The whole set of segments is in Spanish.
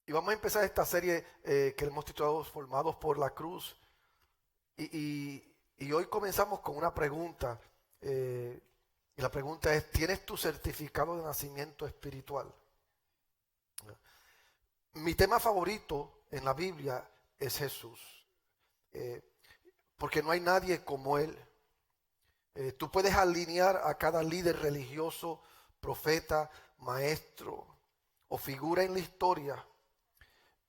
Y vamos a empezar esta serie que hemos titulado Formados por la Cruz. Y hoy comenzamos con una pregunta. Y la pregunta es, ¿tienes tu certificado de nacimiento espiritual? Mi tema favorito en la Biblia es Jesús. Porque no hay nadie como Él. Tú puedes alinear a cada líder religioso, profeta, maestro o figura en la historia.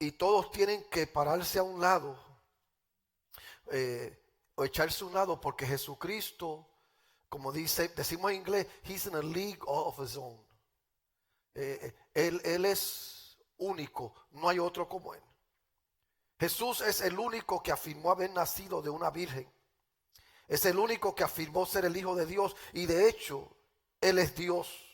Y todos tienen que pararse a un lado o echarse a un lado porque Jesucristo, como decimos en inglés, He's in a league of his own. Él es único, no hay otro como Él. Jesús es el único que afirmó haber nacido de una virgen. Es el único que afirmó ser el Hijo de Dios y de hecho, Él es Dios.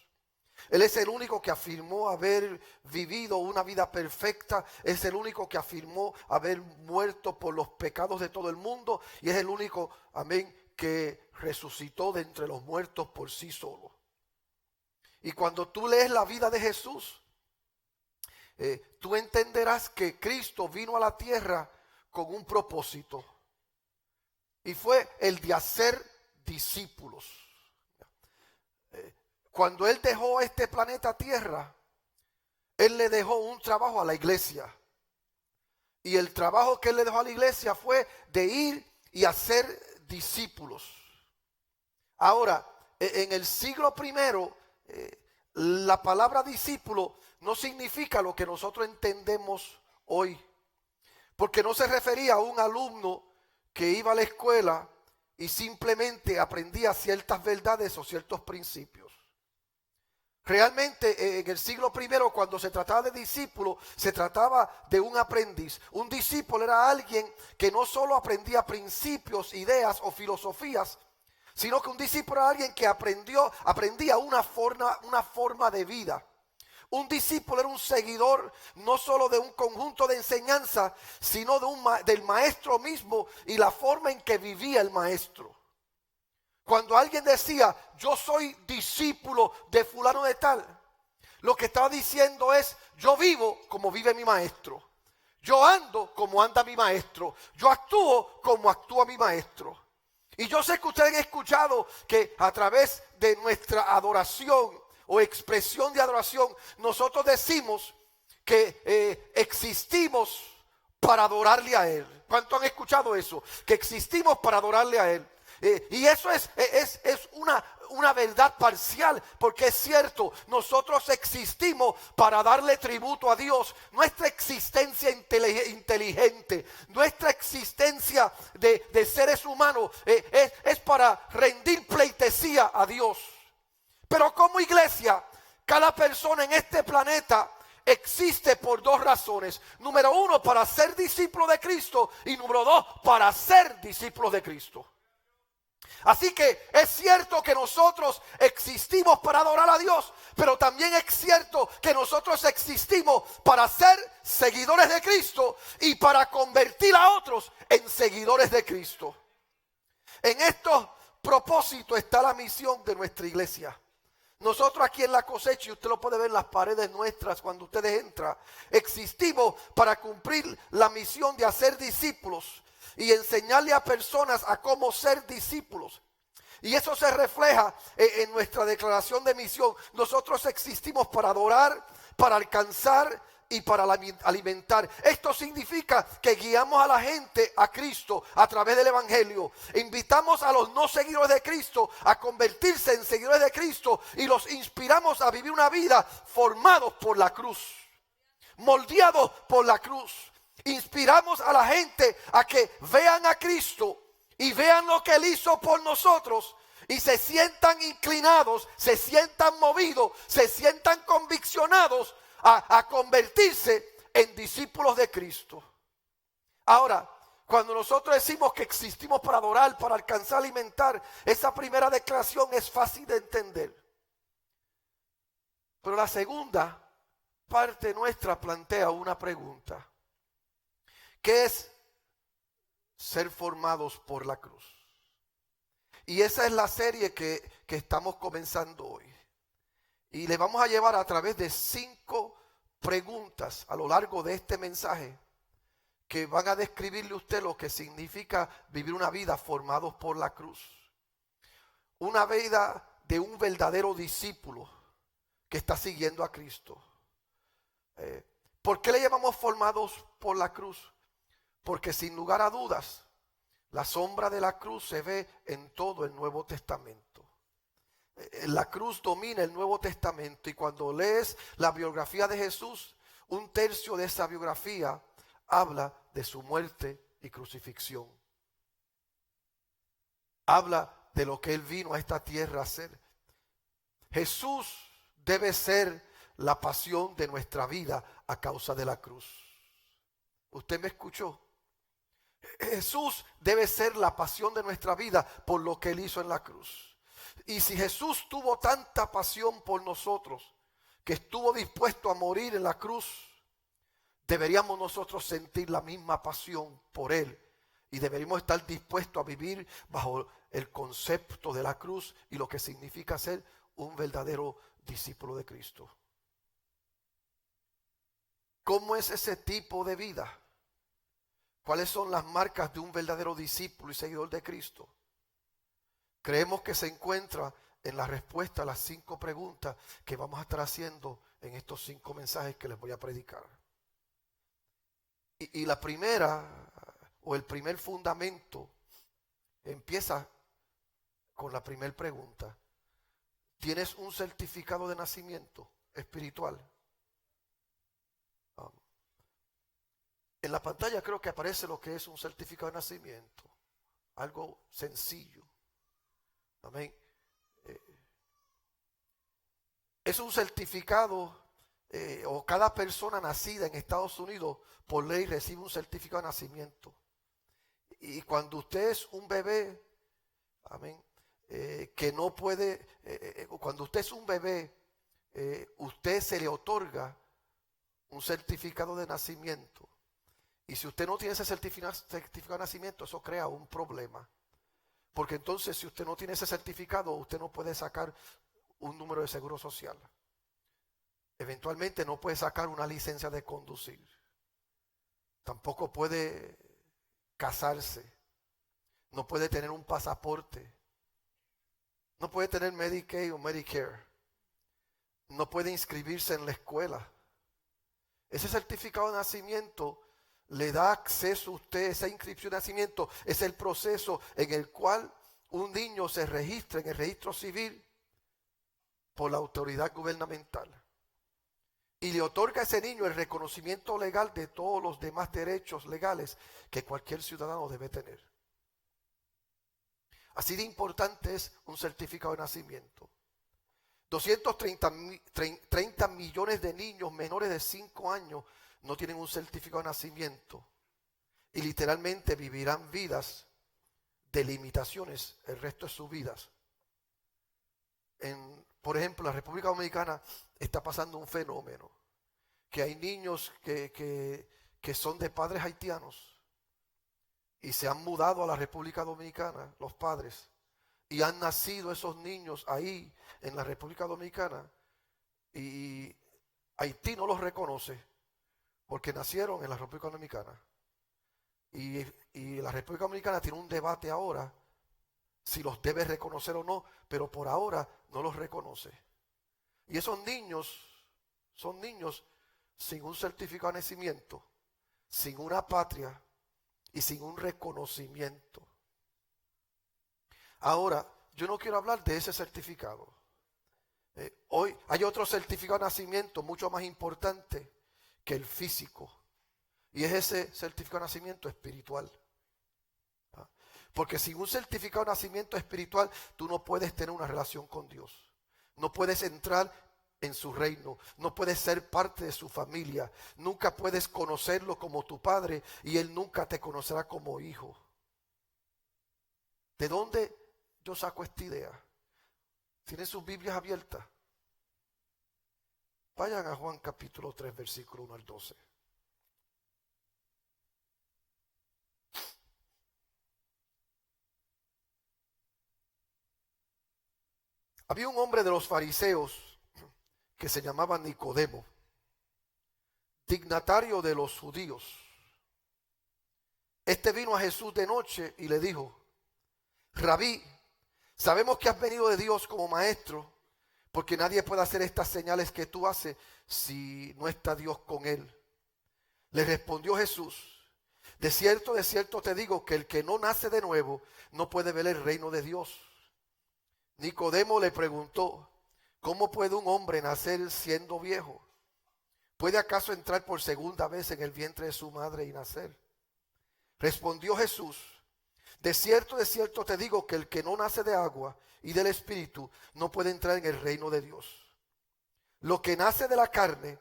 Él es el único que afirmó haber vivido una vida perfecta. Es el único que afirmó haber muerto por los pecados de todo el mundo. Y es el único, amén, que resucitó de entre los muertos por sí solo. Y cuando tú lees la vida de Jesús, tú entenderás que Cristo vino a la tierra con un propósito. Y fue el de hacer discípulos. Cuando Él dejó este planeta Tierra, Él le dejó un trabajo a la iglesia. Y el trabajo que Él le dejó a la iglesia fue de ir y hacer discípulos. Ahora, en el siglo primero, la palabra discípulo no significa lo que nosotros entendemos hoy. Porque no se refería a un alumno que iba a la escuela y simplemente aprendía ciertas verdades o ciertos principios. Realmente en el siglo primero, cuando se trataba de discípulo, se trataba de un aprendiz. Un discípulo era alguien que no solo aprendía principios, ideas o filosofías, sino que un discípulo era alguien que aprendía una forma de vida. Un discípulo era un seguidor no solo de un conjunto de enseñanza, sino del maestro mismo y la forma en que vivía el maestro. Cuando alguien decía, yo soy discípulo de fulano de tal, lo que estaba diciendo es, yo vivo como vive mi maestro. Yo ando como anda mi maestro. Yo actúo como actúa mi maestro. Y yo sé que ustedes han escuchado que a través de nuestra adoración o expresión de adoración, nosotros decimos que existimos para adorarle a Él. ¿Cuántos han escuchado eso? Que existimos para adorarle a Él. Y eso es una verdad parcial, porque es cierto, nosotros existimos para darle tributo a Dios. Nuestra existencia inteligente, nuestra existencia de seres humanos es para rendir pleitesía a Dios. Pero como iglesia, cada persona en este planeta existe por dos razones. Número uno, para ser discípulo de Cristo, y número dos, para ser discípulos de Cristo. Así que es cierto que nosotros existimos para adorar a Dios, pero también es cierto que nosotros existimos para ser seguidores de Cristo y para convertir a otros en seguidores de Cristo. En estos propósitos está la misión de nuestra iglesia. Nosotros aquí en La Cosecha, y usted lo puede ver en las paredes nuestras cuando ustedes entran, existimos para cumplir la misión de hacer discípulos y enseñarle a personas a cómo ser discípulos. Y eso se refleja en nuestra declaración de misión. Nosotros existimos para adorar, para alcanzar y para alimentar. Esto significa que guiamos a la gente a Cristo a través del Evangelio. Invitamos a los no seguidores de Cristo a convertirse en seguidores de Cristo y los inspiramos a vivir una vida formados por la cruz, moldeados por la cruz. Inspiramos a la gente a que vean a Cristo y vean lo que Él hizo por nosotros y se sientan inclinados, se sientan movidos, se sientan conviccionados a convertirse en discípulos de Cristo. Ahora, cuando nosotros decimos que existimos para adorar, para alcanzar, alimentar, esa primera declaración es fácil de entender. Pero la segunda parte nuestra plantea una pregunta. ¿Qué es ser formados por la cruz? Y esa es la serie que estamos comenzando hoy. Y le vamos a llevar a través de 5 preguntas a lo largo de este mensaje que van a describirle a usted lo que significa vivir una vida formados por la cruz. Una vida de un verdadero discípulo que está siguiendo a Cristo. ¿Por qué le llamamos formados por la cruz? Porque sin lugar a dudas, la sombra de la cruz se ve en todo el Nuevo Testamento. La cruz domina el Nuevo Testamento y cuando lees la biografía de Jesús, un tercio de esa biografía habla de su muerte y crucifixión. Habla de lo que Él vino a esta tierra a hacer. Jesús debe ser la pasión de nuestra vida a causa de la cruz. ¿Usted me escuchó? Jesús debe ser la pasión de nuestra vida por lo que Él hizo en la cruz. Y si Jesús tuvo tanta pasión por nosotros, que estuvo dispuesto a morir en la cruz, deberíamos nosotros sentir la misma pasión por Él. Y deberíamos estar dispuestos a vivir bajo el concepto de la cruz y lo que significa ser un verdadero discípulo de Cristo. ¿Cómo es ese tipo de vida? ¿Cuáles son las marcas de un verdadero discípulo y seguidor de Cristo? Creemos que se encuentra en la respuesta a las 5 preguntas que vamos a estar haciendo en estos 5 mensajes que les voy a predicar. Y la primera, o el primer fundamento, empieza con la primera pregunta. ¿Tienes un certificado de nacimiento espiritual? En la pantalla creo que aparece lo que es un certificado de nacimiento. Algo sencillo. Amén. Es un certificado, o cada persona nacida en Estados Unidos por ley recibe un certificado de nacimiento. Y cuando usted es un bebé, amén, que no puede, cuando usted es un bebé, usted se le otorga un certificado de nacimiento. Y si usted no tiene ese certificado de nacimiento, eso crea un problema. Porque entonces si usted no tiene ese certificado, usted no puede sacar un número de seguro social. Eventualmente no puede sacar una licencia de conducir. Tampoco puede casarse. No puede tener un pasaporte. No puede tener Medicaid o Medicare. No puede inscribirse en la escuela. Ese certificado de nacimiento le da acceso a usted. Esa inscripción de nacimiento es el proceso en el cual un niño se registra en el registro civil por la autoridad gubernamental y le otorga a ese niño el reconocimiento legal de todos los demás derechos legales que cualquier ciudadano debe tener. Así de importante es un certificado de nacimiento. 230 millones de niños menores de 5 años no tienen un certificado de nacimiento y literalmente vivirán vidas de limitaciones el resto de sus vidas. Por ejemplo, en la República Dominicana está pasando un fenómeno, que hay niños que son de padres haitianos y se han mudado a la República Dominicana, los padres, y han nacido esos niños ahí en la República Dominicana y Haití no los reconoce porque nacieron en la República Dominicana. Y la República Dominicana tiene un debate ahora si los debe reconocer o no, pero por ahora no los reconoce. Y esos niños son niños sin un certificado de nacimiento, sin una patria y sin un reconocimiento. Ahora, yo no quiero hablar de ese certificado. Hoy hay otro certificado de nacimiento mucho más importante que el físico. Y es ese certificado de nacimiento espiritual. Porque sin un certificado de nacimiento espiritual, tú no puedes tener una relación con Dios. No puedes entrar en su reino. No puedes ser parte de su familia. Nunca puedes conocerlo como tu padre y él nunca te conocerá como hijo. ¿De dónde yo saco esta idea? ¿Tienen sus Biblias abiertas? Vayan a Juan capítulo 3, versículo 1 al 12. Había un hombre de los fariseos que se llamaba Nicodemo, dignatario de los judíos. Este vino a Jesús de noche y le dijo: Rabí, sabemos que has venido de Dios como maestro, porque nadie puede hacer estas señales que tú haces si no está Dios con él. Le respondió Jesús: de cierto te digo que el que no nace de nuevo no puede ver el reino de Dios. Nicodemo le preguntó: ¿cómo puede un hombre nacer siendo viejo? ¿Puede acaso entrar por segunda vez en el vientre de su madre y nacer? Respondió Jesús: de cierto te digo que el que no nace de agua y del Espíritu no puede entrar en el reino de Dios. Lo que nace de la carne,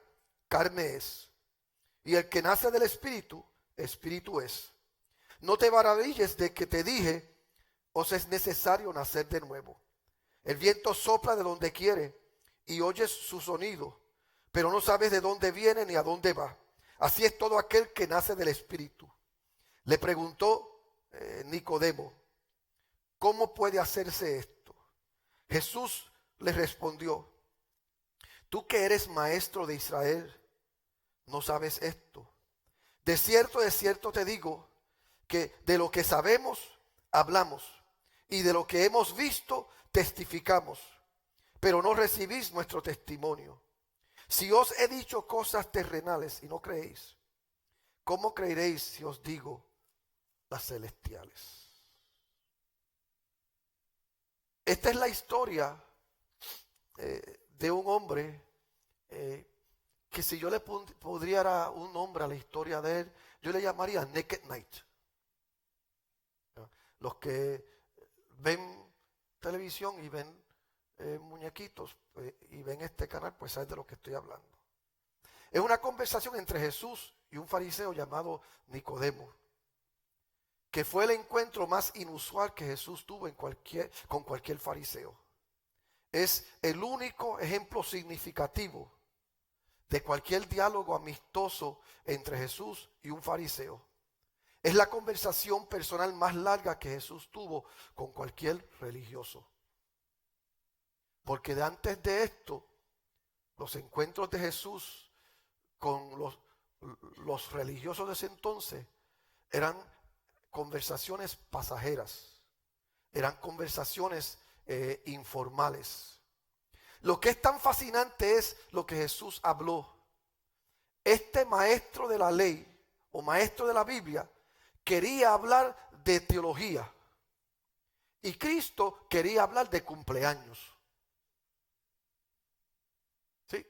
carne es, y el que nace del Espíritu, Espíritu es. No te maravilles de que te dije: os es necesario nacer de nuevo. El viento sopla de donde quiere y oyes su sonido, pero no sabes de dónde viene ni a dónde va. Así es todo aquel que nace del Espíritu. Le preguntó Nicodemo: ¿cómo puede hacerse esto? Jesús le respondió: tú que eres maestro de Israel, ¿no sabes esto? De cierto te digo que de lo que sabemos hablamos, y de lo que hemos visto testificamos, pero no recibís nuestro testimonio. Si os he dicho cosas terrenales y no creéis, ¿cómo creeréis si os digo las celestiales? Esta es la historia de un hombre que si yo le podría dar un nombre a la historia de él, yo le llamaría Naked Knight. Los que ven televisión y ven muñequitos y ven este canal, pues saben de lo que estoy hablando. Es una conversación entre Jesús y un fariseo llamado Nicodemo, que fue el encuentro más inusual que Jesús tuvo con cualquier fariseo. Es el único ejemplo significativo de cualquier diálogo amistoso entre Jesús y un fariseo. Es la conversación personal más larga que Jesús tuvo con cualquier religioso. Porque de antes de esto, los encuentros de Jesús con los religiosos de ese entonces eran conversaciones pasajeras, eran conversaciones informales. Lo que es tan fascinante es lo que Jesús habló. Este maestro de la ley o maestro de la Biblia quería hablar de teología y Cristo quería hablar de cumpleaños. ¿Sí?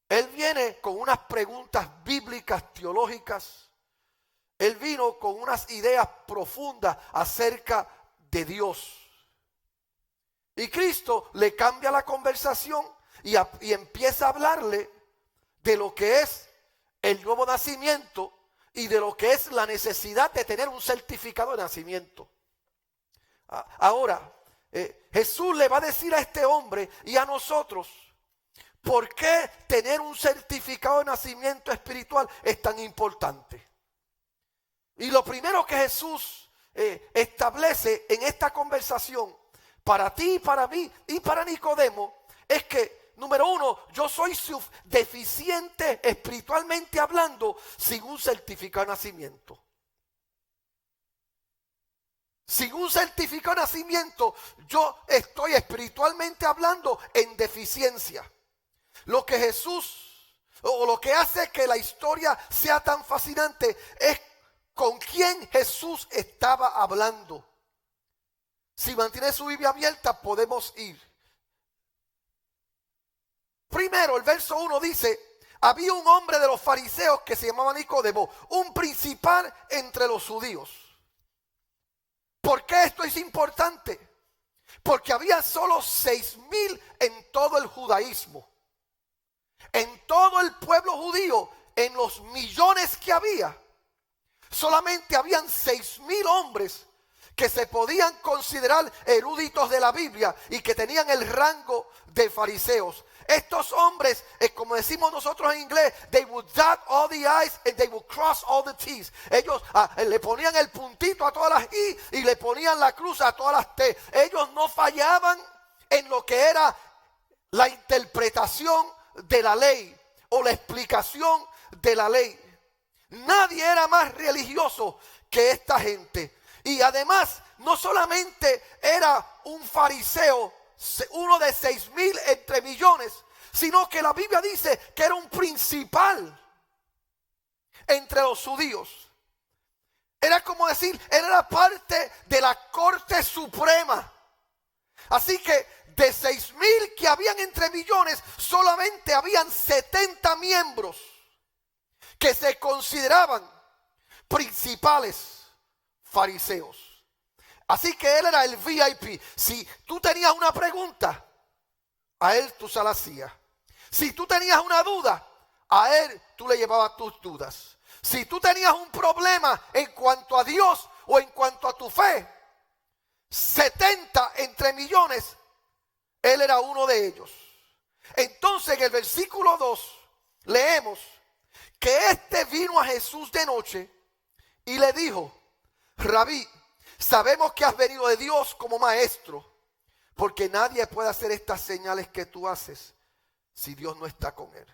Él viene con unas preguntas bíblicas, teológicas. Él vino con unas ideas profundas acerca de Dios. Y Cristo le cambia la conversación y empieza a hablarle de lo que es el nuevo nacimiento y de lo que es la necesidad de tener un certificado de nacimiento. Ahora, Jesús le va a decir a este hombre y a nosotros, ¿por qué tener un certificado de nacimiento espiritual es tan importante? Y lo primero que Jesús establece en esta conversación para ti y para mí y para Nicodemo es que, número uno, yo soy deficiente espiritualmente hablando sin un certificado de nacimiento. Sin un certificado de nacimiento, yo estoy espiritualmente hablando en deficiencia. Lo que Jesús, o lo que hace que la historia sea tan fascinante, es con quién Jesús estaba hablando. Si mantiene su Biblia abierta, podemos ir. Primero, el verso 1 dice: había un hombre de los fariseos que se llamaba Nicodemo, un principal entre los judíos. ¿Por qué esto es importante? Porque había solo 6,000 en todo el judaísmo. En todo el pueblo judío, en los millones que había, solamente habían 6,000 hombres que se podían considerar eruditos de la Biblia y que tenían el rango de fariseos. Estos hombres, como decimos nosotros en inglés, they would dot all the I's and they would cross all the T's. Ellos le ponían el puntito a todas las I y le ponían la cruz a todas las T. Ellos no fallaban en lo que era la interpretación de la ley o la explicación de la ley. Nadie era más religioso que esta gente. Y además, no solamente era un fariseo, uno de 6,000 entre millones, sino que la Biblia dice que era un principal entre los judíos. Era como decir, él era parte de la corte suprema. Así que de 6,000 que habían entre millones, solamente habían 70 miembros que se consideraban principales fariseos. Así que él era el VIP. Si tú tenías una pregunta, a él tú se la hacías. Si tú tenías una duda, a él tú le llevabas tus dudas. Si tú tenías un problema en cuanto a Dios o en cuanto a tu fe, 70 entre millones, él era uno de ellos. Entonces en el versículo 2 leemos que este vino a Jesús de noche y le dijo: Rabí, sabemos que has venido de Dios como maestro, porque nadie puede hacer estas señales que tú haces si Dios no está con él.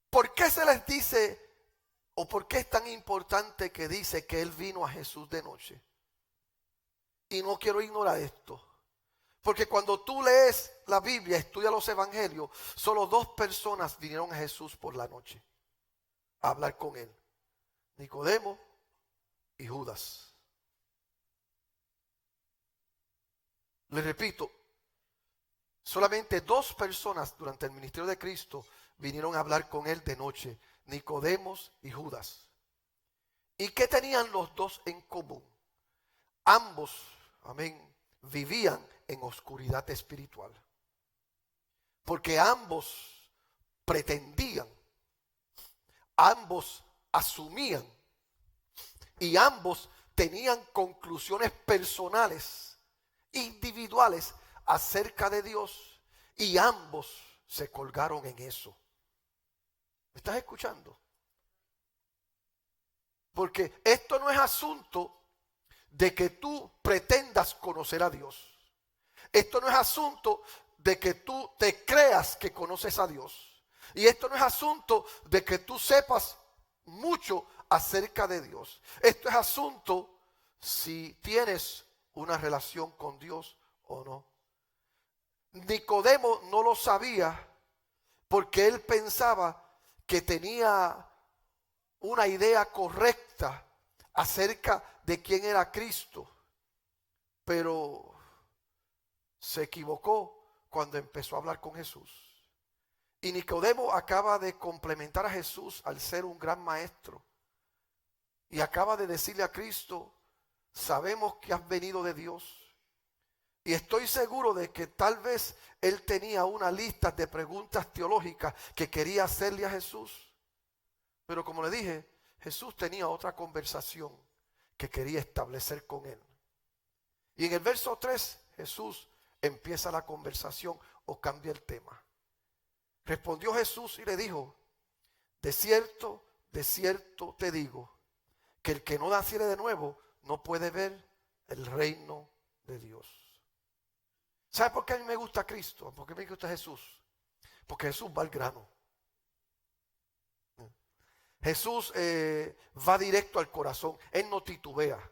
¿Por qué se les dice, o por qué es tan importante que dice que él vino a Jesús de noche? Y no quiero ignorar esto, porque cuando tú lees la Biblia, estudias los evangelios, solo 2 personas vinieron a Jesús por la noche a hablar con él: Nicodemo y Judas. Le repito, solamente 2 personas durante el ministerio de Cristo vinieron a hablar con él de noche: Nicodemo y Judas. ¿Y qué tenían los 2 en común? Ambos, amén, vivían en oscuridad espiritual. Porque ambos pretendían, ambos asumían y ambos tenían conclusiones personales, individuales acerca de Dios, y ambos se colgaron en eso. ¿Me estás escuchando? Porque esto no es asunto de que tú pretendas conocer a Dios. Esto no es asunto de que tú te creas que conoces a Dios. Y esto no es asunto de que tú sepas mucho acerca de Dios. Esto es asunto si tienes una relación con Dios o no. Nicodemo no lo sabía porque él pensaba que tenía una idea correcta acerca de quién era Cristo, pero se equivocó cuando empezó a hablar con Jesús. Y Nicodemo acaba de complementar a Jesús al ser un gran maestro, y acaba de decirle a Cristo: sabemos que has venido de Dios. Y estoy seguro de que tal vez él tenía una lista de preguntas teológicas que quería hacerle a Jesús. Pero como le dije, Jesús tenía otra conversación que quería establecer con él. Y en el verso 3, Jesús empieza la conversación o cambia el tema. Respondió Jesús y le dijo: de cierto te digo, que el que no naciere de nuevo no puede ver el reino de Dios. ¿Sabe por qué a mí me gusta Cristo? ¿Por qué me gusta Jesús? Porque Jesús va al grano. Jesús va directo al corazón. Él no titubea.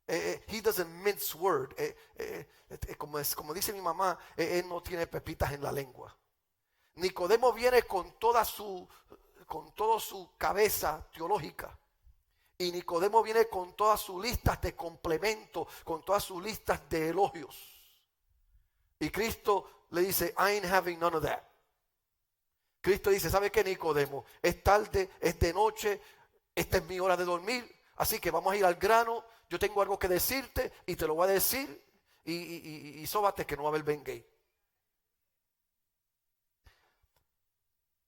He doesn't mince word. Como dice mi mamá, él no tiene pepitas en la lengua. Nicodemo viene con toda su cabeza teológica. Y Nicodemo viene con todas sus listas de complementos, con todas sus listas de elogios. Y Cristo le dice: I ain't having none of that. Cristo dice: ¿sabe qué, Nicodemo? Es tarde, es de noche, esta es mi hora de dormir, así que vamos a ir al grano. Yo tengo algo que decirte y te lo voy a decir, y sóbate que no va a haber Ben Gay.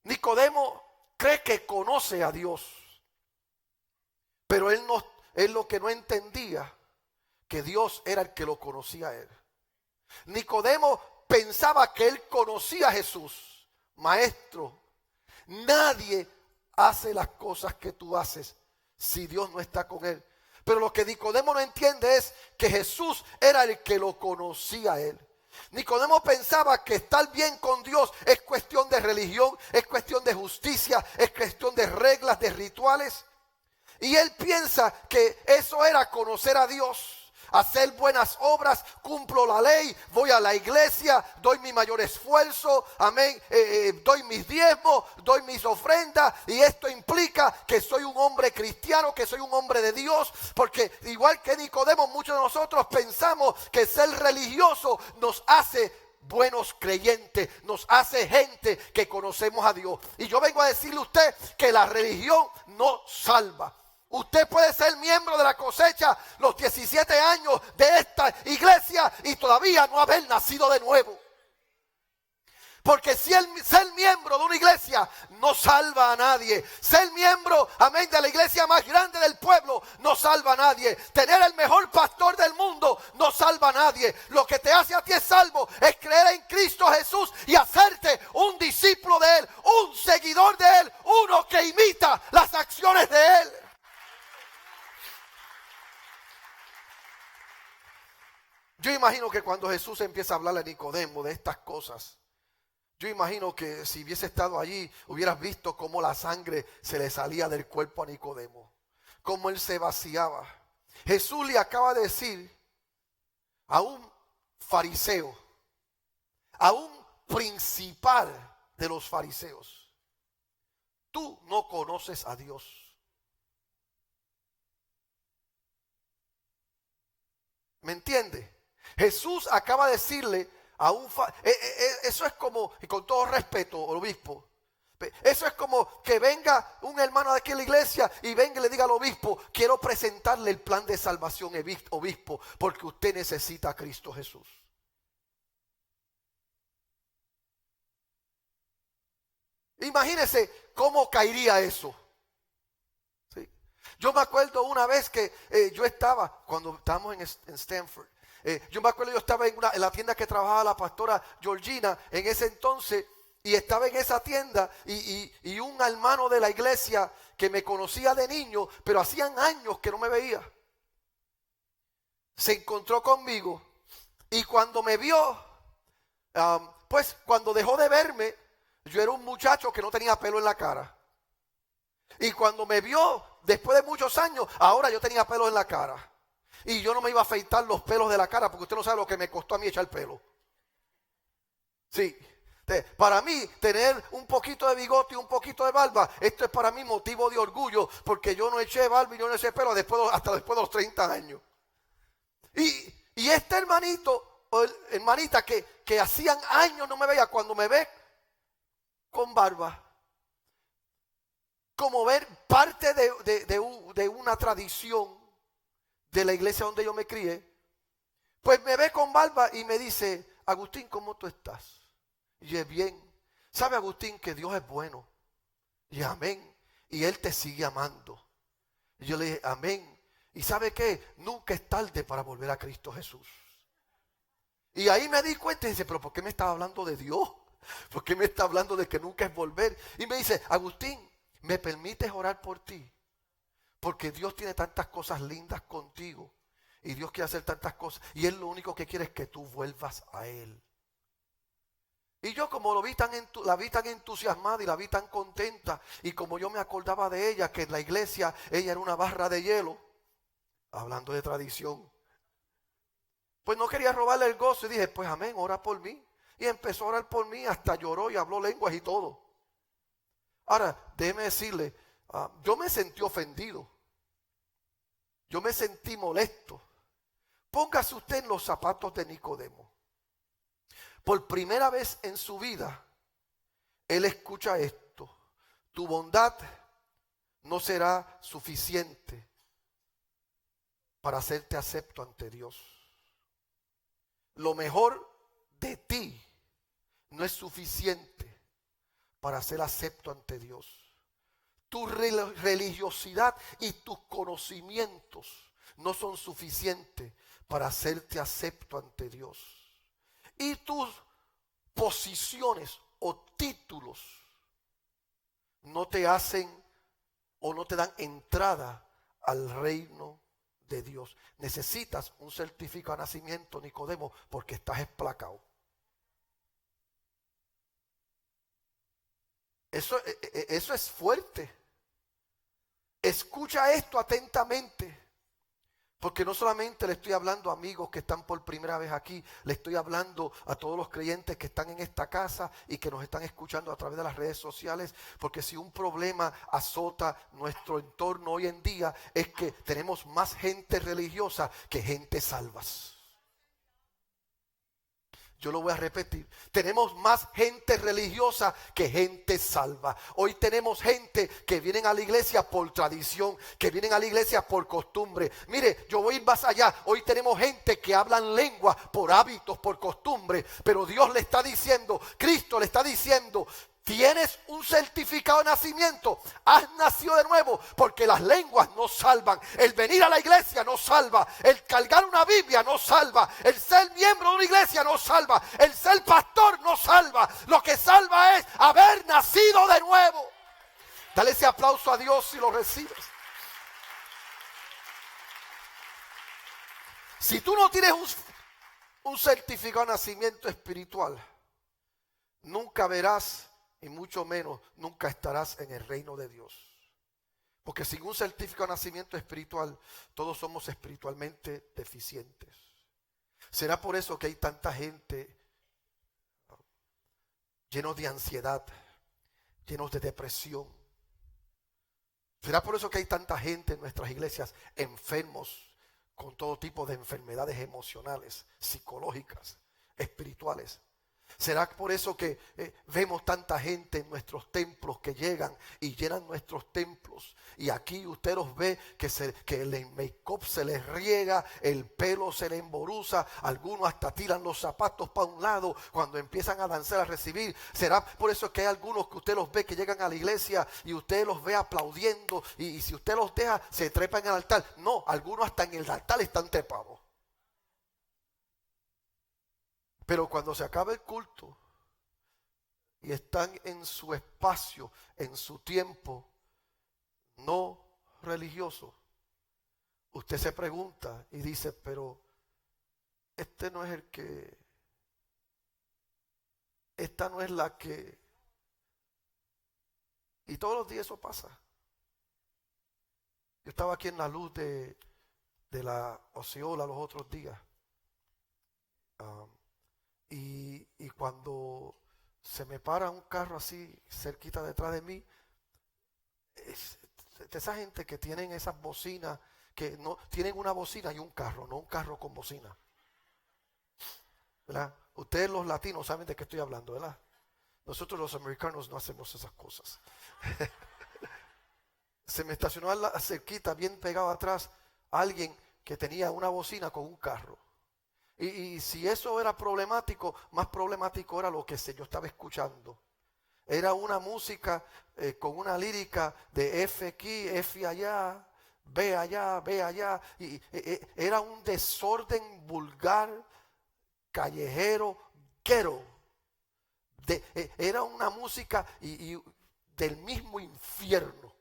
Nicodemo cree que conoce a Dios, pero él lo que no entendía, que Dios era el que lo conocía a él. Nicodemo pensaba que él conocía a Jesús. Maestro, nadie hace las cosas que tú haces si Dios no está con él. Pero lo que Nicodemo no entiende es que Jesús era el que lo conocía a él. Nicodemo pensaba que estar bien con Dios es cuestión de religión, es cuestión de justicia, es cuestión de reglas, de rituales. Y él piensa que eso era conocer a Dios. Hacer buenas obras, cumplo la ley, voy a la iglesia, doy mi mayor esfuerzo, amén, doy mis diezmos, doy mis ofrendas, y esto implica que soy un hombre cristiano, que soy un hombre de Dios, porque igual que Nicodemo, muchos de nosotros pensamos que ser religioso nos hace buenos creyentes, nos hace gente que conocemos a Dios. Y yo vengo a decirle a usted que la religión no salva. Usted puede ser miembro de la cosecha los 17 años de esta iglesia y todavía no haber nacido de nuevo. Porque si ser miembro de una iglesia no salva a nadie. Ser miembro, amén, de la iglesia más grande del pueblo no salva a nadie. Tener el mejor pastor del mundo no salva a nadie. Lo que te hace a ti es salvo es creer en Cristo Jesús y hacerte un discípulo de Él, un seguidor de Él, uno que imita las acciones de Él. Yo imagino que cuando Jesús empieza a hablarle a Nicodemo de estas cosas, yo imagino que si hubiese estado allí, hubieras visto cómo la sangre se le salía del cuerpo a Nicodemo, cómo él se vaciaba. Jesús le acaba de decir a un fariseo, a un principal de los fariseos: tú no conoces a Dios. ¿Me entiende? Jesús acaba de decirle a un eso es como, y con todo respeto, obispo, eso es como que venga un hermano de aquí en la iglesia y venga y le diga al obispo: quiero presentarle el plan de salvación, obispo, porque usted necesita a Cristo Jesús. Imagínese cómo caería eso. ¿Sí? Yo me acuerdo una vez que yo estaba, cuando estábamos en Stanford, yo me acuerdo, yo estaba en la tienda que trabajaba la pastora Georgina en ese entonces, y estaba en esa tienda y un hermano de la iglesia que me conocía de niño, pero hacían años que no me veía, se encontró conmigo, y cuando me vio, pues cuando dejó de verme, yo era un muchacho que no tenía pelo en la cara, y cuando me vio después de muchos años, ahora yo tenía pelo en la cara. Y yo no me iba a afeitar los pelos de la cara, porque usted no sabe lo que me costó a mí echar pelo. Sí, para mí tener un poquito de bigote y un poquito de barba, esto es para mí motivo de orgullo, porque yo no eché barba y yo no eché pelo hasta después de los 30 años. Y este hermanito o hermanita que hacían años no me veía, cuando me ve con barba, como ver parte de una tradición de la iglesia donde yo me crié, pues me ve con barba y me dice: Agustín, ¿cómo tú estás? Y yo: bien. ¿Sabe, Agustín, que Dios es bueno? Y amén. Y Él te sigue amando. Y yo le dije: amén. ¿Y sabe qué? Nunca es tarde para volver a Cristo Jesús. Y ahí me di cuenta y dice: pero ¿por qué me está hablando de Dios? ¿Por qué me está hablando de que nunca es volver? Y me dice: Agustín, ¿me permites orar por ti? Porque Dios tiene tantas cosas lindas contigo. Y Dios quiere hacer tantas cosas. Y Él lo único que quiere es que tú vuelvas a Él. Y yo, como la vi tan entusiasmada y la vi tan contenta. Y como yo me acordaba de ella, que en la iglesia ella era una barra de hielo. Hablando de tradición. Pues no quería robarle el gozo. Y dije: pues amén, ora por mí. Y empezó a orar por mí. Hasta lloró y habló lenguas y todo. Ahora, déjeme decirle, yo me sentí ofendido. Yo me sentí molesto. Póngase usted en los zapatos de Nicodemo. Por primera vez en su vida, él escucha esto: tu bondad no será suficiente para hacerte acepto ante Dios. Lo mejor de ti no es suficiente para ser acepto ante Dios. Tu religiosidad y tus conocimientos no son suficientes para hacerte acepto ante Dios. Y tus posiciones o títulos no te hacen o no te dan entrada al reino de Dios. Necesitas un certificado de nacimiento, Nicodemo, porque estás esplacado. Eso es fuerte. Escucha esto atentamente. Porque no solamente le estoy hablando a amigos que están por primera vez aquí, le estoy hablando a todos los creyentes que están en esta casa y que nos están escuchando a través de las redes sociales. Porque si un problema azota nuestro entorno hoy en día es que tenemos más gente religiosa que gente salvas. Yo lo voy a repetir. Tenemos más gente religiosa que gente salva. Hoy tenemos gente que vienen a la iglesia por tradición, que vienen a la iglesia por costumbre. Mire, yo voy a ir más allá. Hoy tenemos gente que hablan lengua por hábitos, por costumbre. Pero Dios le está diciendo, Cristo le está diciendo, tienes un certificado de nacimiento, has nacido de nuevo, porque las lenguas no salvan, el venir a la iglesia no salva, el cargar una Biblia no salva, el ser miembro de una iglesia no salva, el ser pastor no salva, lo que salva es haber nacido de nuevo. Dale ese aplauso a Dios si lo recibes. Si tú no tienes un certificado de nacimiento espiritual, nunca verás y mucho menos nunca estarás en el reino de Dios. Porque sin un certificado de nacimiento espiritual, todos somos espiritualmente deficientes. ¿Será por eso que hay tanta gente llenos de ansiedad, llenos de depresión? ¿Será por eso que hay tanta gente en nuestras iglesias enfermos con todo tipo de enfermedades emocionales, psicológicas, espirituales? ¿Será por eso que vemos tanta gente en nuestros templos que llegan y llenan nuestros templos? Y aquí usted los ve que el make-up se les riega, el pelo se les emboruza, algunos hasta tiran los zapatos para un lado cuando empiezan a danzar, a recibir. ¿Será por eso que hay algunos que usted los ve que llegan a la iglesia y usted los ve aplaudiendo y si usted los deja se trepan en el altar? No, algunos hasta en el altar están trepados. Pero cuando se acaba el culto y están en su espacio, en su tiempo no religioso, usted se pregunta y dice, pero este no es el que, esta no es la que, y todos los días eso pasa. Yo estaba aquí en la luz de la Osceola los otros días. Y cuando se me para un carro así cerquita detrás de mí, es de esa gente que tienen esas bocinas, que no tienen una bocina y un carro, no un carro con bocina, ¿verdad? Ustedes los latinos saben de qué estoy hablando, ¿verdad? Nosotros los americanos no hacemos esas cosas. Se me estacionó cerquita, bien pegado atrás, alguien que tenía una bocina con un carro. Y si eso era problemático, más problemático era lo que yo estaba escuchando. Era una música con una lírica de F aquí, F allá, B allá, B allá. Y era un desorden vulgar, callejero, ghetto. Era una música y del mismo infierno.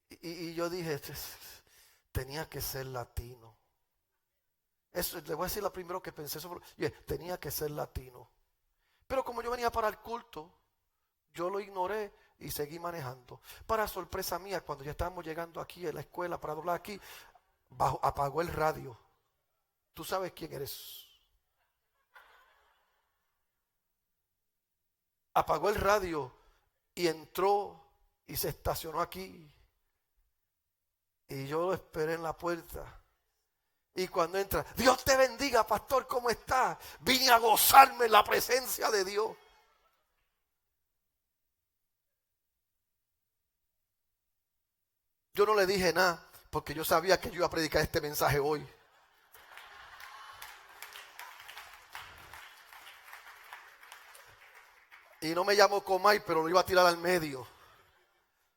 Y yo dije, tenía que ser latino. Eso, le voy a decir lo primero que pensé sobre, tenía que ser latino. Pero como yo venía para el culto, yo lo ignoré y seguí manejando. Para sorpresa mía, cuando ya estábamos llegando aquí a la escuela para doblar aquí, apagó el radio. ¿Tú sabes quién eres? Apagó el radio y entró y se estacionó aquí. Y yo lo esperé en la puerta. Y cuando entra, Dios te bendiga, pastor, ¿cómo está? Vine a gozarme en la presencia de Dios. Yo no le dije nada, porque yo sabía que yo iba a predicar este mensaje hoy. Y no me llamó Comay, pero lo iba a tirar al medio.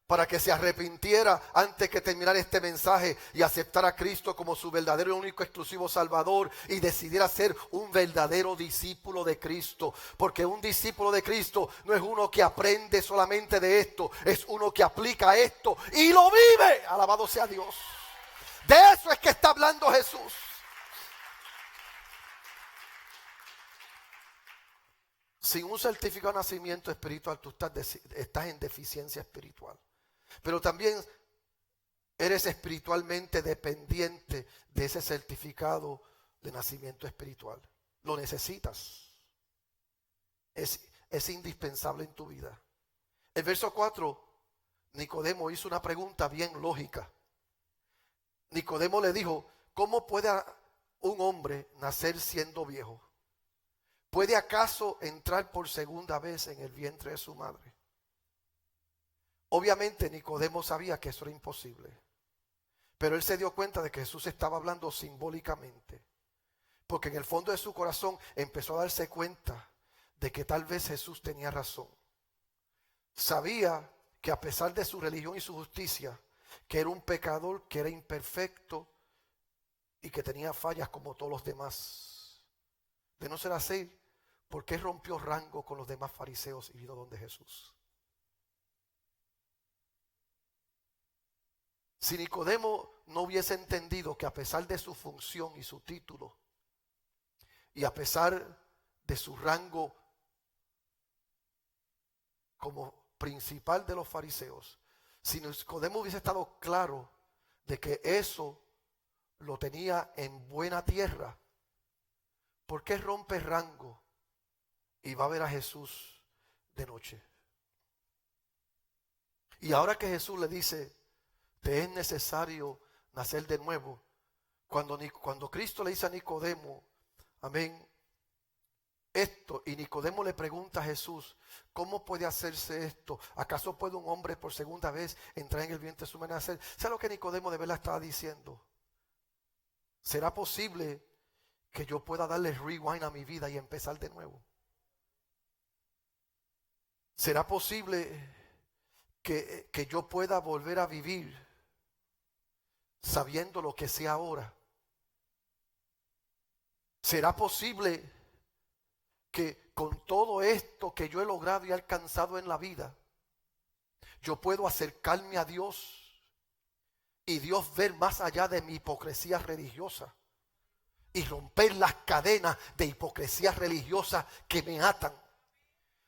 Para que se arrepintiera antes que terminara este mensaje y aceptara a Cristo como su verdadero y único exclusivo Salvador y decidiera ser un verdadero discípulo de Cristo. Porque un discípulo de Cristo no es uno que aprende solamente de esto, es uno que aplica esto y lo vive. Alabado sea Dios. De eso es que está hablando Jesús. Sin un certificado de nacimiento espiritual, tú estás en deficiencia espiritual. Pero también eres espiritualmente dependiente de ese certificado de nacimiento espiritual. Lo necesitas. Es indispensable en tu vida. El verso 4, Nicodemo hizo una pregunta bien lógica. Nicodemo le dijo, ¿cómo puede un hombre nacer siendo viejo? ¿Puede acaso entrar por segunda vez en el vientre de su madre? Obviamente Nicodemo sabía que eso era imposible. Pero él se dio cuenta de que Jesús estaba hablando simbólicamente. Porque en el fondo de su corazón empezó a darse cuenta de que tal vez Jesús tenía razón. Sabía que a pesar de su religión y su justicia, que era un pecador, que era imperfecto y que tenía fallas como todos los demás. De no ser así, ¿por qué rompió rango con los demás fariseos y vino donde Jesús? Si Nicodemo no hubiese entendido que a pesar de su función y su título, y a pesar de su rango como principal de los fariseos, si Nicodemo hubiese estado claro de que eso lo tenía en buena tierra, ¿por qué rompe rango y va a ver a Jesús de noche? Y ahora que Jesús le dice, te es necesario nacer de nuevo, cuando Cristo le dice a Nicodemo, amén, esto, y Nicodemo le pregunta a Jesús, ¿cómo puede hacerse esto? ¿Acaso puede un hombre por segunda vez entrar en el vientre de su madre y nacer? ¿Sabe lo que Nicodemo de verdad estaba diciendo? ¿Será posible que yo pueda darle rewind a mi vida y empezar de nuevo? ¿Será posible que yo pueda volver a vivir sabiendo lo que sé ahora? ¿Será posible que con todo esto que yo he logrado y alcanzado en la vida, yo puedo acercarme a Dios y Dios ver más allá de mi hipocresía religiosa y romper las cadenas de hipocresía religiosa que me atan?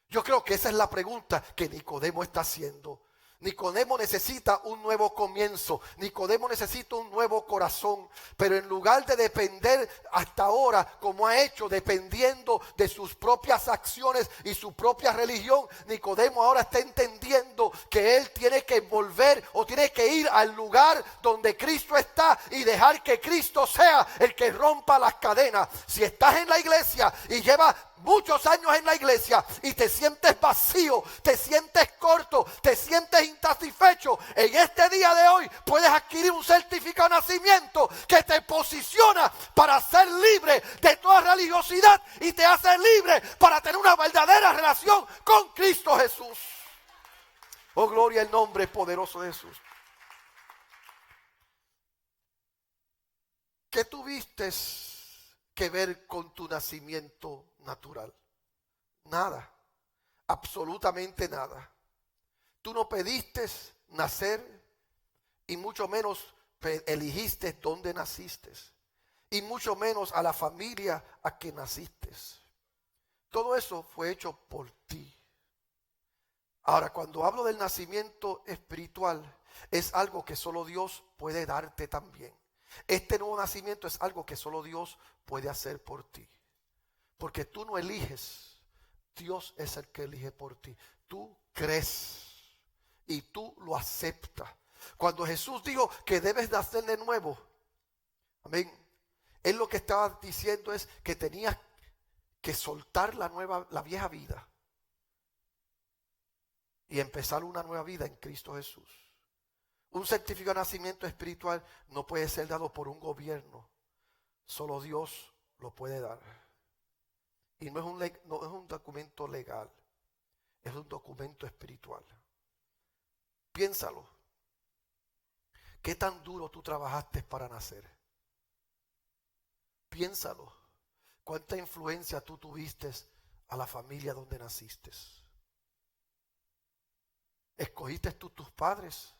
Yo creo que esa es la pregunta que Nicodemo está haciendo. Nicodemo necesita un nuevo comienzo. Nicodemo necesita un nuevo corazón. Pero en lugar de depender hasta ahora, como ha hecho, dependiendo de sus propias acciones y su propia religión, Nicodemo ahora está entendiendo que él tiene que volver o tiene que ir al lugar donde Cristo está y dejar que Cristo sea el que rompa las cadenas. Si estás en la iglesia y llevas muchos años en la iglesia y te sientes vacío, te sientes corto, te sientes insatisfecho, en este día de hoy puedes adquirir un certificado de nacimiento que te posiciona para ser libre de toda religiosidad y te hace libre para tener una verdadera relación con Cristo Jesús. Oh, gloria al nombre poderoso de Jesús. ¿Qué tuviste que ver con tu nacimiento natural? Nada, absolutamente nada. Tú no pediste nacer y mucho menos elegiste dónde naciste y mucho menos a la familia a que naciste. Todo eso fue hecho por ti. Ahora, cuando hablo del nacimiento espiritual, es algo que solo Dios puede darte también. Este nuevo nacimiento es algo que solo Dios puede hacer por ti. Porque tú no eliges, Dios es el que elige por ti. Tú crees y tú lo aceptas. Cuando Jesús dijo que debes nacer de nuevo, amén, Él lo que estaba diciendo es que tenías que soltar la vieja vida y empezar una nueva vida en Cristo Jesús. Un certificado de nacimiento espiritual no puede ser dado por un gobierno. Solo Dios lo puede dar. Y no es un documento legal. Es un documento espiritual. Piénsalo. ¿Qué tan duro tú trabajaste para nacer? Piénsalo. ¿Cuánta influencia tú tuviste a la familia donde naciste? ¿Escogiste tú tus padres?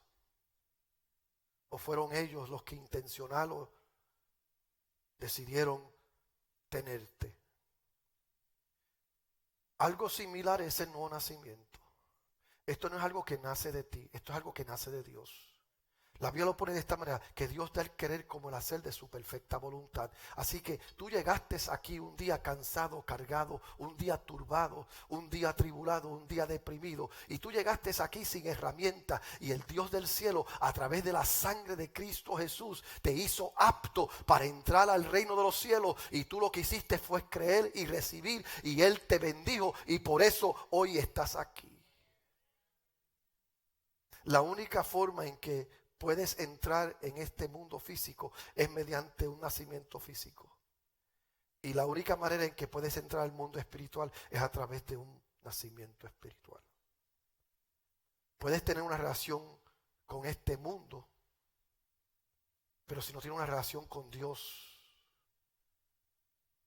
¿O fueron ellos los que intencional decidieron tenerte? Algo similar es el nuevo nacimiento. Esto no es algo que nace de ti, esto es algo que nace de Dios. La Biblia lo pone de esta manera, que Dios da el querer como el hacer de su perfecta voluntad. Así que tú llegaste aquí un día cansado, cargado, un día turbado, un día atribulado, un día deprimido. Y tú llegaste aquí sin herramienta y el Dios del cielo, a través de la sangre de Cristo Jesús, te hizo apto para entrar al reino de los cielos. Y tú lo que hiciste fue creer y recibir y Él te bendijo y por eso hoy estás aquí. La única forma en que puedes entrar en este mundo físico es mediante un nacimiento físico. Y la única manera en que puedes entrar al mundo espiritual es a través de un nacimiento espiritual. Puedes tener una relación con este mundo, pero si no tienes una relación con Dios,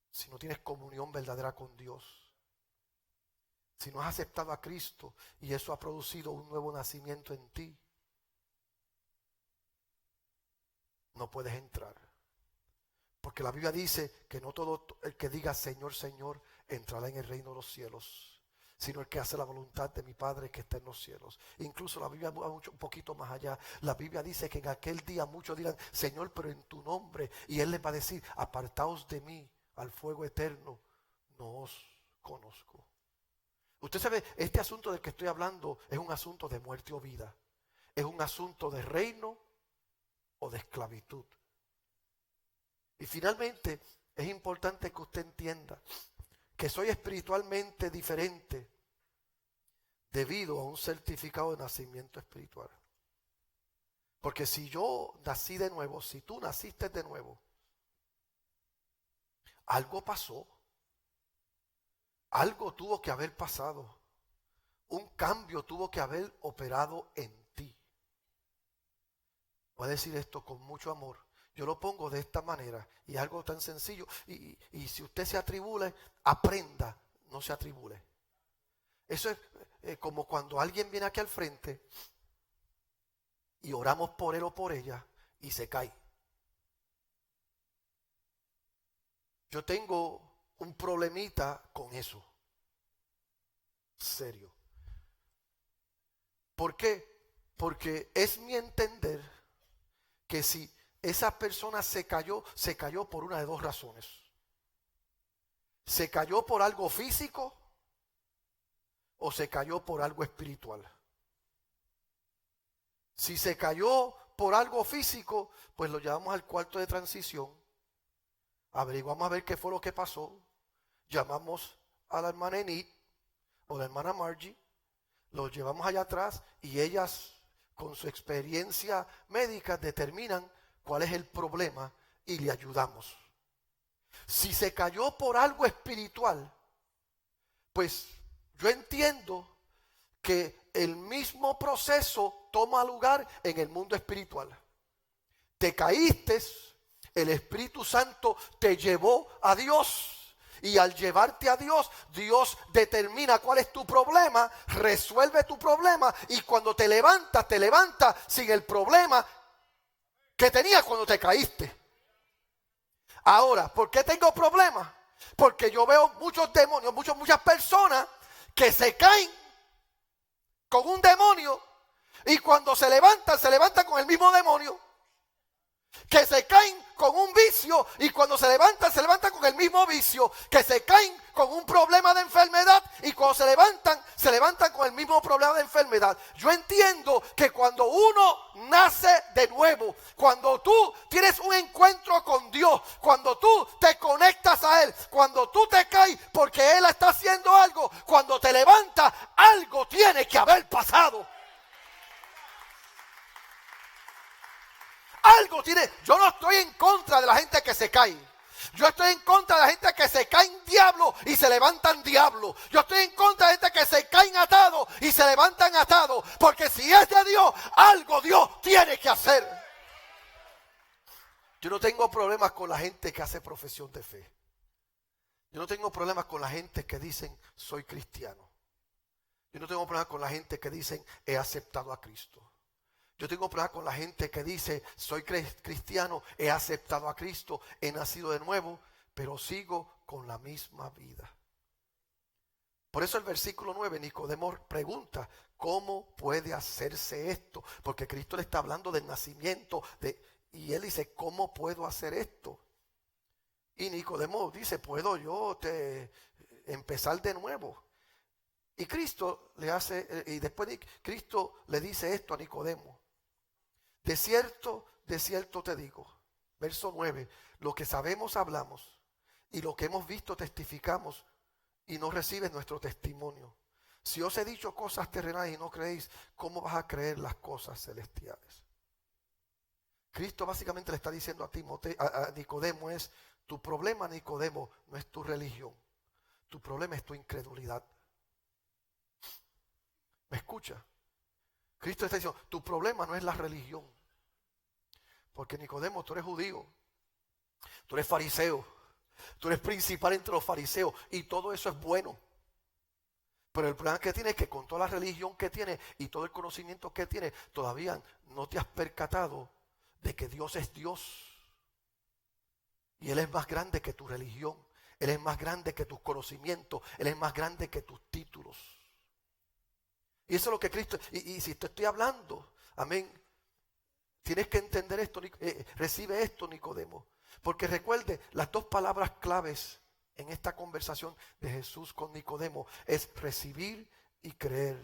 si no tienes comunión verdadera con Dios, si no has aceptado a Cristo y eso ha producido un nuevo nacimiento en ti, no puedes entrar. Porque la Biblia dice que no todo el que diga Señor, Señor, entrará en el reino de los cielos, sino el que hace la voluntad de mi Padre que está en los cielos. Incluso la Biblia va un poquito más allá. La Biblia dice que en aquel día muchos dirán, Señor, pero en tu nombre. Y Él les va a decir, apartaos de mí al fuego eterno, no os conozco. Usted sabe, este asunto del que estoy hablando es un asunto de muerte o vida. Es un asunto de reino o de esclavitud. Y finalmente es importante que usted entienda que soy espiritualmente diferente debido a un certificado de nacimiento espiritual. Porque si yo nací de nuevo, si tú naciste de nuevo, algo pasó, algo tuvo que haber pasado, un cambio tuvo que haber operado en ti. Voy a decir esto con mucho amor. Yo lo pongo de esta manera y es algo tan sencillo. Y si usted se atribula, aprenda, no se atribule. Eso es como cuando alguien viene aquí al frente y oramos por él o por ella y se cae. Yo tengo un problemita con eso. Serio. ¿Por qué? Porque es mi entender que si esa persona se cayó por una de dos razones. Se cayó por algo físico o se cayó por algo espiritual. Si se cayó por algo físico, pues lo llevamos al cuarto de transición. Averiguamos a ver qué fue lo que pasó. Llamamos a la hermana Enid o la hermana Margie. Los llevamos allá atrás y ellas, con su experiencia médica, determinan cuál es el problema y le ayudamos. Si se cayó por algo espiritual, pues yo entiendo que el mismo proceso toma lugar en el mundo espiritual. Te caíste, el Espíritu Santo te llevó a Dios. Y al llevarte a Dios, Dios determina cuál es tu problema, resuelve tu problema y cuando te levantas sin el problema que tenías cuando te caíste. Ahora, ¿por qué tengo problemas? Porque yo veo muchos demonios, muchas personas que se caen con un demonio y cuando se levantan con el mismo demonio. Que se caen con un vicio y cuando se levantan con el mismo vicio. Que se caen con un problema de enfermedad y cuando se levantan con el mismo problema de enfermedad. Yo entiendo que cuando uno nace de nuevo, cuando tú tienes un encuentro con Dios, cuando tú te conectas a Él, cuando tú te caes porque Él está haciendo algo, cuando te levantas, algo tiene que haber pasado. Algo tiene. Yo no estoy en contra de la gente que se cae. Yo estoy en contra de la gente que se caen diablo y se levantan diablo. Yo estoy en contra de la gente que se caen atados y se levantan atados. Porque si es de Dios, algo Dios tiene que hacer. Yo no tengo problemas con la gente que hace profesión de fe. Yo no tengo problemas con la gente que dicen soy cristiano. Yo no tengo problemas con la gente que dicen he aceptado a Cristo. Yo tengo problemas con la gente que dice, soy cristiano, he aceptado a Cristo, he nacido de nuevo, pero sigo con la misma vida. Por eso el versículo 9, Nicodemo pregunta, ¿cómo puede hacerse esto? Porque Cristo le está hablando del nacimiento, y él dice, ¿cómo puedo hacer esto? Y Nicodemo dice, ¿puedo yo empezar de nuevo? Y Cristo le hace, y después Cristo le dice esto a Nicodemo. De cierto te digo, verso 9, lo que sabemos hablamos, y lo que hemos visto testificamos, y no recibes nuestro testimonio. Si os he dicho cosas terrenales y no creéis, ¿cómo vas a creer las cosas celestiales? Cristo básicamente le está diciendo a Nicodemo tu problema, Nicodemo, no es tu religión. Tu problema es tu incredulidad. ¿Me escucha? Cristo está diciendo, tu problema no es la religión. Porque Nicodemo, tú eres judío, tú eres fariseo, tú eres principal entre los fariseos y todo eso es bueno. Pero el problema que tienes es que con toda la religión que tienes y todo el conocimiento que tienes, todavía no te has percatado de que Dios es Dios. Y Él es más grande que tu religión. Él es más grande que tus conocimientos. Él es más grande que tus títulos. Y eso es lo que Cristo... Y si te estoy hablando, amén, tienes que entender esto, recibe esto, Nicodemo. Porque recuerde, las dos palabras claves en esta conversación de Jesús con Nicodemo es recibir y creer.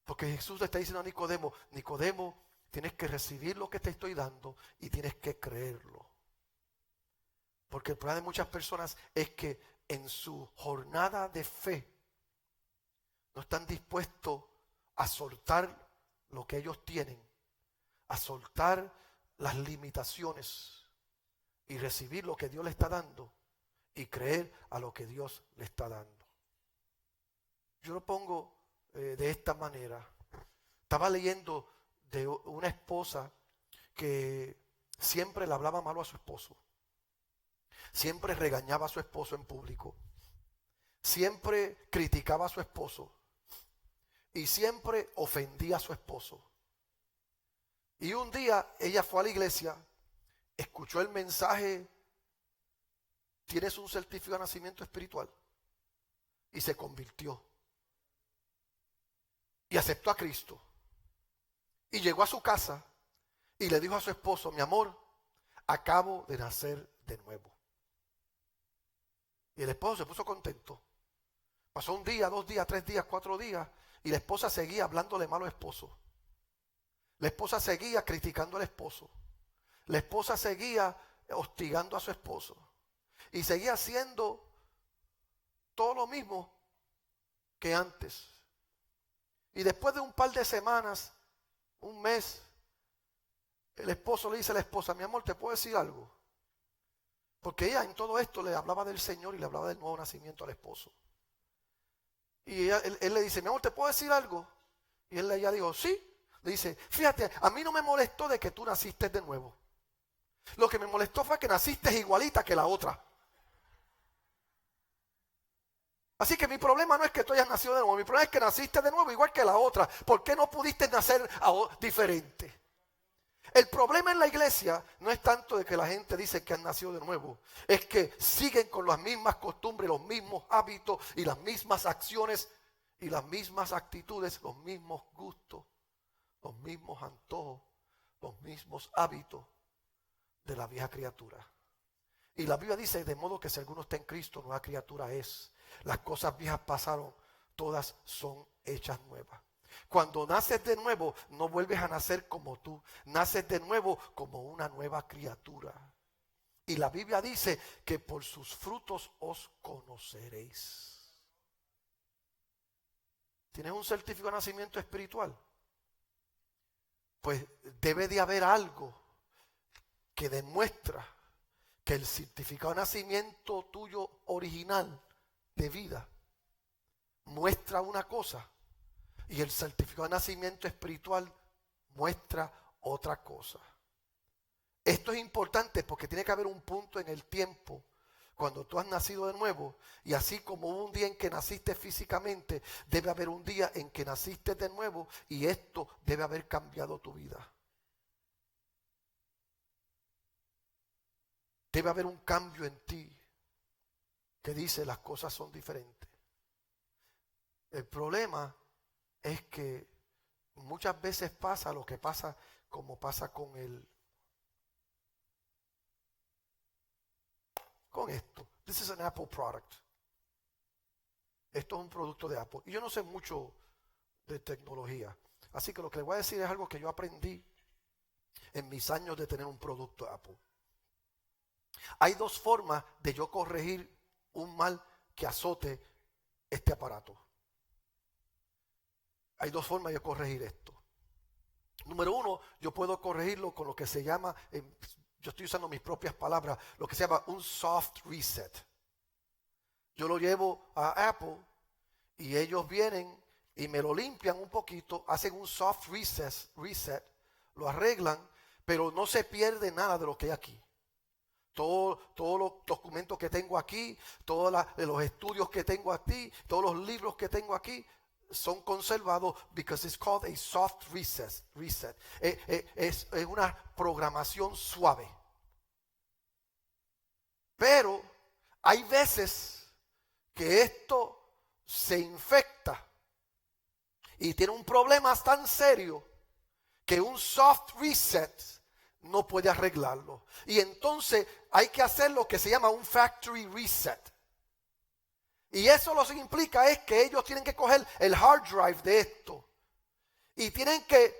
Porque Jesús le está diciendo a Nicodemo, Nicodemo, tienes que recibir lo que te estoy dando y tienes que creerlo. Porque el problema de muchas personas es que en su jornada de fe no están dispuestos a soltar lo que ellos tienen, a soltar las limitaciones y recibir lo que Dios le está dando y creer a lo que Dios le está dando. Yo lo pongo de esta manera. Estaba leyendo de una esposa que siempre le hablaba malo a su esposo. Siempre regañaba a su esposo en público. Siempre criticaba a su esposo. Y siempre ofendía a su esposo. Y un día ella fue a la iglesia, escuchó el mensaje, ¿tienes un certificado de nacimiento espiritual? Y se convirtió. Y aceptó a Cristo. Y llegó a su casa y le dijo a su esposo, mi amor, acabo de nacer de nuevo. Y el esposo se puso contento. Pasó un día, 2 días, 3 días, 4 días y la esposa seguía hablándole malo al esposo. La esposa seguía criticando al esposo. La esposa seguía hostigando a su esposo. Y seguía haciendo todo lo mismo que antes. Y después de un par de semanas, un mes, el esposo le dice a la esposa, mi amor, ¿te puedo decir algo? Porque ella en todo esto le hablaba del Señor y le hablaba del nuevo nacimiento al esposo. Y él le dice, mi amor, ¿te puedo decir algo? Y ella dijo, sí. Le dice, fíjate, a mí no me molestó de que tú naciste de nuevo. Lo que me molestó fue que naciste igualita que la otra. Así que mi problema no es que tú hayas nacido de nuevo, mi problema es que naciste de nuevo igual que la otra. ¿Por qué no pudiste nacer diferente? El problema en la iglesia no es tanto de que la gente dice que han nacido de nuevo, es que siguen con las mismas costumbres, los mismos hábitos y las mismas acciones y las mismas actitudes, los mismos gustos, los mismos antojos, los mismos hábitos de la vieja criatura. Y la Biblia dice, de modo que si alguno está en Cristo, nueva criatura es. Las cosas viejas pasaron, todas son hechas nuevas. Cuando naces de nuevo, no vuelves a nacer como tú. Naces de nuevo como una nueva criatura. Y la Biblia dice que por sus frutos os conoceréis. ¿Tienes un certificado de nacimiento espiritual? Pues debe de haber algo que demuestra que el certificado de nacimiento tuyo original de vida muestra una cosa y el certificado de nacimiento espiritual muestra otra cosa. Esto es importante porque tiene que haber un punto en el tiempo cuando tú has nacido de nuevo, y así como hubo un día en que naciste físicamente, debe haber un día en que naciste de nuevo y esto debe haber cambiado tu vida. Debe haber un cambio en ti que dice las cosas son diferentes. El problema es que muchas veces pasa lo que pasa, como pasa con esto. This is an Apple product. Esto es un producto de Apple. Y yo no sé mucho de tecnología. Así que lo que les voy a decir es algo que yo aprendí en mis años de tener un producto Apple. Hay dos formas de yo corregir un mal que azote este aparato. Hay dos formas de corregir esto. Número uno, yo puedo corregirlo con lo que se llama, yo estoy usando mis propias palabras, lo que se llama un soft reset. Yo lo llevo a Apple y ellos vienen y me lo limpian un poquito, hacen un soft reset, lo arreglan, pero no se pierde nada de lo que hay aquí. Todos los documentos que tengo aquí, todos los estudios que tengo aquí, todos los libros que tengo aquí, son conservados because it's called a soft reset. Es una programación suave. Pero hay veces que esto se infecta y tiene un problema tan serio que un soft reset no puede arreglarlo. Y entonces hay que hacer lo que se llama un factory reset. Y eso lo que implica es que ellos tienen que coger el hard drive de esto y tienen que,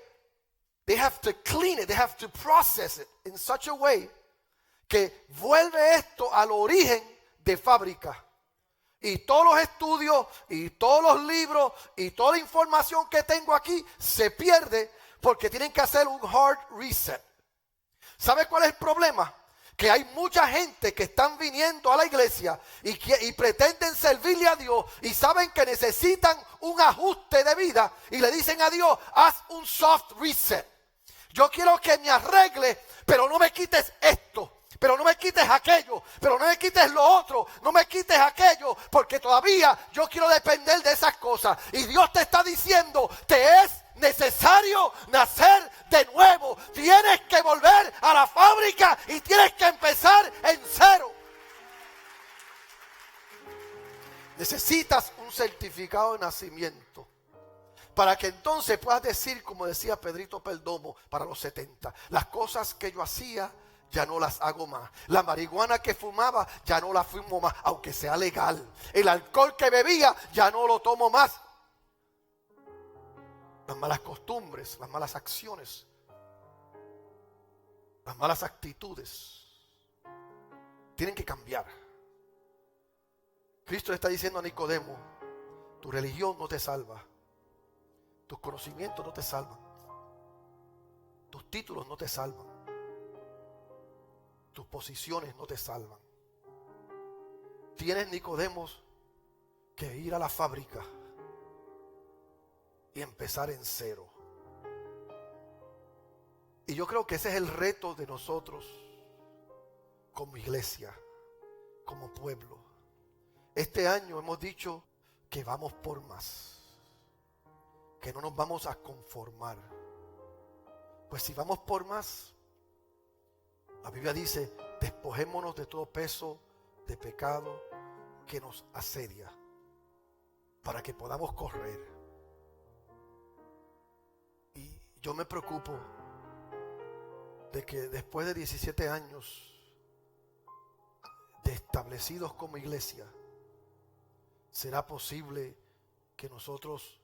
they have to clean it, they have to process it in such a way que vuelve esto al origen de fábrica. Y todos los estudios y todos los libros y toda la información que tengo aquí se pierde porque tienen que hacer un hard reset. ¿Sabe cuál es el problema? Que hay mucha gente que están viniendo a la iglesia y pretenden servirle a Dios y saben que necesitan un ajuste de vida y le dicen a Dios, haz un soft reset. Yo quiero que me arregle, pero no me quites esto. Pero no me quites aquello, pero no me quites lo otro, no me quites aquello, porque todavía yo quiero depender de esas cosas. Y Dios te está diciendo, te es necesario nacer de nuevo. Tienes que volver a la fábrica y tienes que empezar en cero. Necesitas un certificado de nacimiento para que entonces puedas decir, como decía Pedrito Perdomo para los 70, las cosas que yo hacía ya no las hago más. La marihuana que fumaba ya no la fumo más, aunque sea legal. El alcohol que bebía ya no lo tomo más. Las malas costumbres, las malas acciones, las malas actitudes tienen que cambiar. Cristo le está diciendo a Nicodemo, tu religión no te salva, tus conocimientos no te salvan, tus títulos no te salvan, tus posiciones no te salvan. Tienes, Nicodemos, que ir a la fábrica y empezar en cero. Y yo creo que ese es el reto de nosotros como iglesia, como pueblo. Este año hemos dicho que vamos por más, que no nos vamos a conformar. Pues si vamos por más, la Biblia dice, despojémonos de todo peso de pecado que nos asedia, para que podamos correr. Y yo me preocupo de que después de 17 años de establecidos como iglesia, será posible que nosotros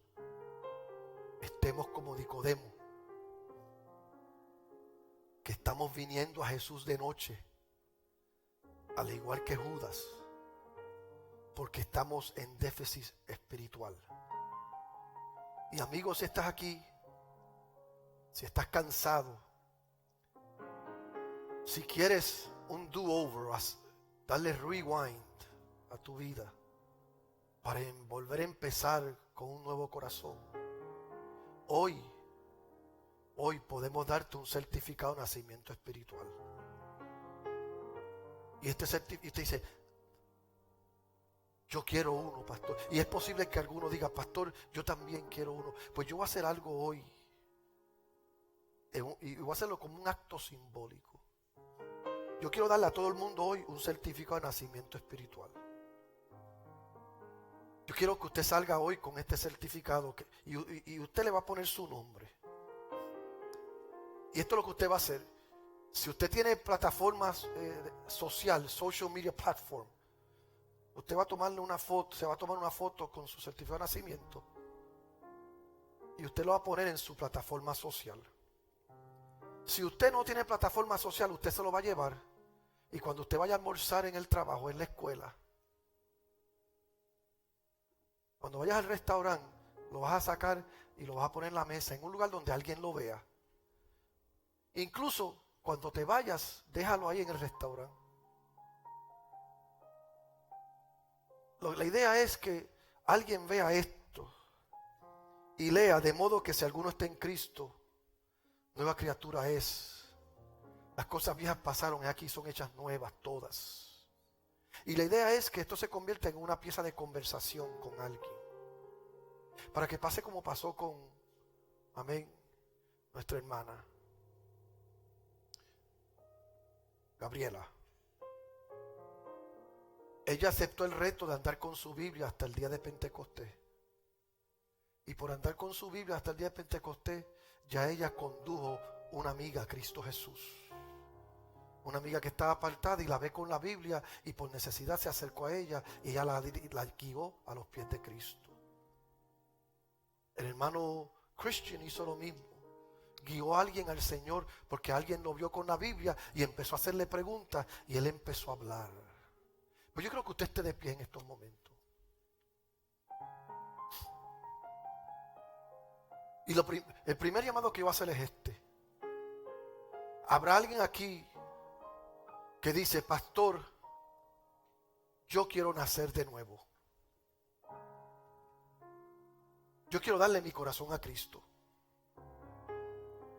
estemos como Nicodemo, que estamos viniendo a Jesús de noche, al igual que Judas, porque estamos en déficit espiritual. Y amigos, si estás aquí, si estás cansado, si quieres un do-over, darle rewind a tu vida para volver a empezar con un nuevo corazón, hoy podemos darte un certificado de nacimiento espiritual. Y este certificado dice, yo quiero uno, pastor. Y es posible que alguno diga, pastor, yo también quiero uno. Pues yo voy a hacer algo hoy. Y voy a hacerlo como un acto simbólico. Yo quiero darle a todo el mundo hoy un certificado de nacimiento espiritual. Yo quiero que usted salga hoy con este certificado y usted le va a poner su nombre. Y esto es lo que usted va a hacer. Si usted tiene plataformas social media platform, usted va a tomarle una foto, se va a tomar una foto con su certificado de nacimiento y usted lo va a poner en su plataforma social. Si usted no tiene plataforma social, usted se lo va a llevar y cuando usted vaya a almorzar en el trabajo, en la escuela, cuando vayas al restaurante, lo vas a sacar y lo vas a poner en la mesa, en un lugar donde alguien lo vea. Incluso cuando te vayas, déjalo ahí en el restaurante. La idea es que alguien vea esto y lea, de modo que si alguno está en Cristo, nueva criatura es. Las cosas viejas pasaron y aquí son hechas nuevas todas. Y la idea es que esto se convierta en una pieza de conversación con alguien. Para que pase como pasó con, amén, nuestra hermana Gabriela. Ella aceptó el reto de andar con su Biblia hasta el día de Pentecostés. Y por andar con su Biblia hasta el día de Pentecostés, ya ella condujo una amiga a Cristo Jesús. Una amiga que estaba apartada y la ve con la Biblia y por necesidad se acercó a ella y ella la guió a los pies de Cristo. El hermano Christian hizo lo mismo. Guió a alguien al Señor porque alguien lo vio con la Biblia y empezó a hacerle preguntas y él empezó a hablar. Pues yo creo que usted esté de pie en estos momentos. Y el primer llamado que iba a hacer es este. Habrá alguien aquí que dice: pastor, yo quiero nacer de nuevo. Yo quiero darle mi corazón a Cristo.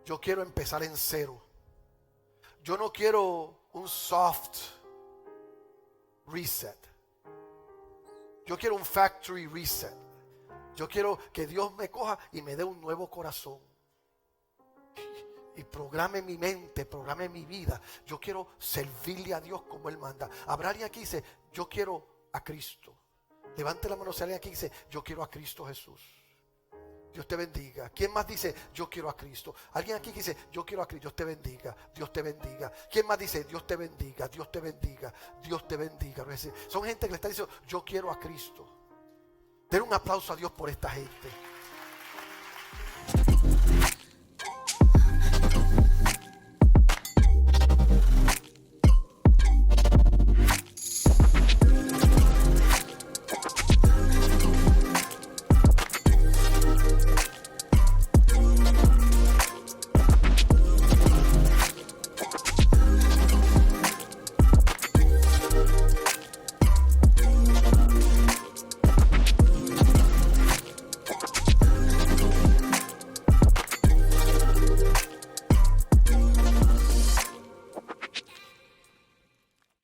Yo quiero empezar en cero. Yo no quiero un soft reset. Yo quiero un factory reset. Yo quiero que Dios me coja y me dé un nuevo corazón. Y programe mi mente, programe mi vida. Yo quiero servirle a Dios como Él manda. Habrá alguien aquí que dice: yo quiero a Cristo. Levante la mano si alguien aquí dice: yo quiero a Cristo Jesús. Dios te bendiga. ¿Quién más dice: yo quiero a Cristo? Alguien aquí que dice: yo quiero a Cristo. Dios te bendiga. Dios te bendiga. ¿Quién más dice: Dios te bendiga? Dios te bendiga. Dios te bendiga. Son gente que le está diciendo: yo quiero a Cristo. Den un aplauso a Dios por esta gente.